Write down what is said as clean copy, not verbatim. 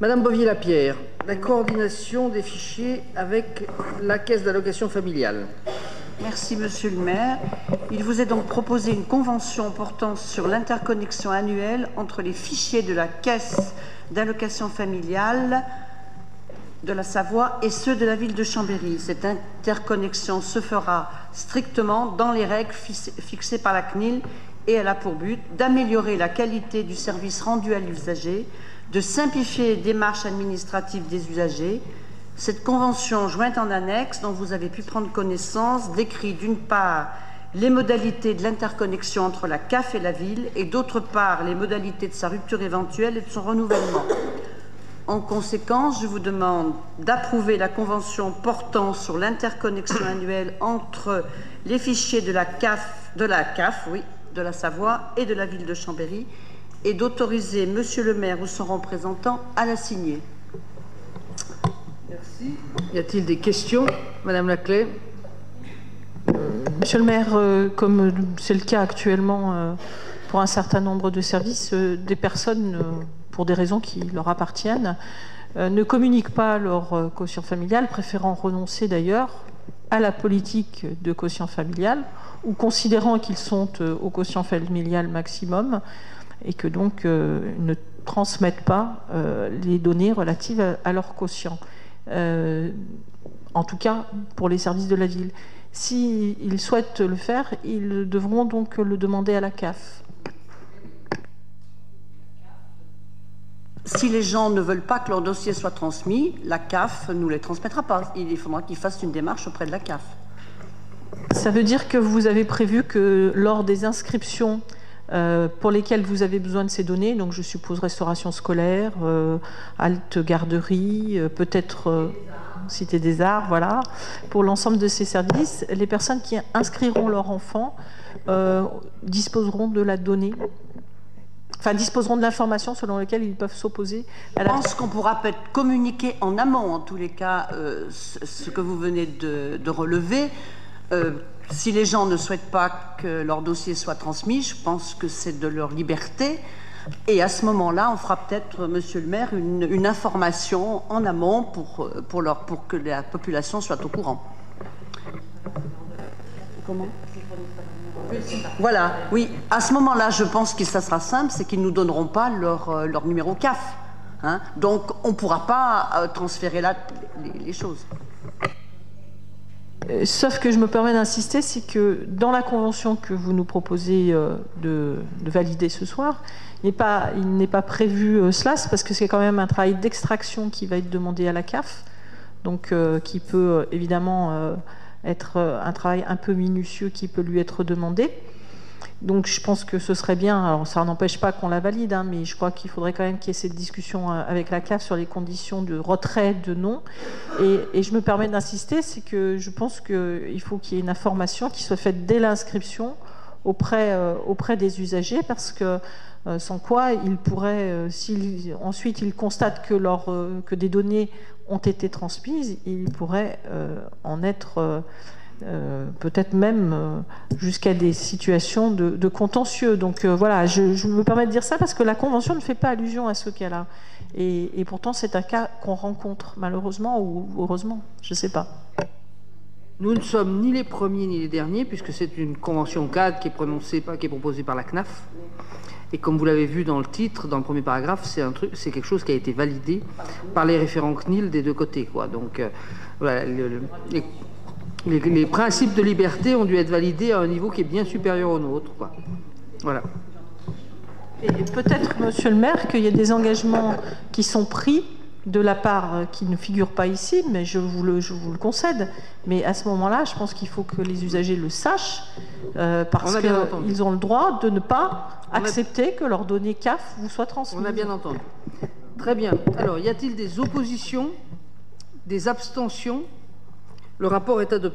Madame Bovier-Lapierre, la coordination des fichiers avec la caisse d'allocation familiale. Merci, Monsieur le maire. Il vous est donc proposé une convention portant sur l'interconnexion annuelle entre les fichiers de la caisse d'allocation familiale de la Savoie et ceux de la ville de Chambéry. Cette interconnexion se fera strictement dans les règles fixées par la CNIL et elle a pour but d'améliorer la qualité du service rendu à l'usager, de simplifier les démarches administratives des usagers. Cette convention jointe en annexe, dont vous avez pu prendre connaissance, décrit d'une part les modalités de l'interconnexion entre la CAF et la ville et d'autre part les modalités de sa rupture éventuelle et de son renouvellement. En conséquence, je vous demande d'approuver la convention portant sur l'interconnexion annuelle entre les fichiers de la CAF, de la Savoie et de la ville de Chambéry et d'autoriser Monsieur le maire ou son représentant à la signer. Merci. Y a-t-il des questions? Madame Laclais. Monsieur le maire, comme c'est le cas actuellement pour un certain nombre de services, des personnes, pour des raisons qui leur appartiennent, ne communiquent pas leur quotient familial, préférant renoncer d'ailleurs à la politique de quotient familial, ou considérant qu'ils sont au quotient familial maximum, et que donc ne transmettent pas les données relatives à leur quotient. En tout cas pour les services de la ville. S'ils souhaitent le faire, ils devront donc le demander à la CAF. Si les gens ne veulent pas que leur dossier soit transmis, la CAF ne nous les transmettra pas. Il faudra qu'ils fassent une démarche auprès de la CAF. Ça veut dire que vous avez prévu que lors des inscriptions pour lesquelles vous avez besoin de ces données, donc je suppose restauration scolaire, halte garderie, peut-être Cité des Arts, voilà, pour l'ensemble de ces services, les personnes qui inscriront leur enfant disposeront de la donnée, enfin disposeront de l'information selon laquelle ils peuvent s'opposer à la... Je pense qu'on pourra peut-être communiquer en amont, en tous les cas, ce que vous venez de relever. Si les gens ne souhaitent pas que leur dossier soit transmis, je pense que c'est de leur liberté. Et à ce moment-là, on fera peut-être, Monsieur le maire, une information en amont pour que la population soit au courant. Comment ? Voilà, oui. À ce moment-là, je pense que ça sera simple, c'est qu'ils ne nous donneront pas leur numéro CAF. Hein. Donc, on ne pourra pas transférer là les choses. Sauf que je me permets d'insister, c'est que dans la convention que vous nous proposez de valider ce soir, il n'est pas prévu cela, c'est parce que c'est quand même un travail d'extraction qui va être demandé à la CAF, donc qui peut évidemment être un travail un peu minutieux qui peut lui être demandé. Donc je pense que ce serait bien, alors ça n'empêche pas qu'on la valide, hein, mais je crois qu'il faudrait quand même qu'il y ait cette discussion avec la CAF sur les conditions de retrait de nom. Et je me permets d'insister, c'est que je pense qu'il faut qu'il y ait une information qui soit faite dès l'inscription auprès des usagers, parce que sans quoi ils pourraient, si ensuite ils constatent que des données ont été transmises, ils pourraient en être... peut-être même jusqu'à des situations de contentieux. Donc voilà, je me permets de dire ça parce que la Convention ne fait pas allusion à ce cas-là. Et pourtant, c'est un cas qu'on rencontre, malheureusement ou heureusement, je ne sais pas. Nous ne sommes ni les premiers ni les derniers, puisque c'est une convention cadre qui est proposée par la CNAF. Et comme vous l'avez vu dans le titre, dans le premier paragraphe, c'est quelque chose qui a été validé par les référents CNIL des deux côtés, quoi. Donc voilà, les principes de liberté ont dû être validés à un niveau qui est bien supérieur au nôtre, quoi. Voilà. Et peut-être, Monsieur le maire, qu'il y a des engagements qui sont pris de la part qui ne figurent pas ici, mais je vous le concède. Mais à ce moment-là, je pense qu'il faut que les usagers le sachent, parce qu'ils ont le droit de ne pas accepter que leurs données CAF vous soient transmises. On a bien entendu. Très bien. Alors, y a-t-il des oppositions, des abstentions? Le rapport est adopté.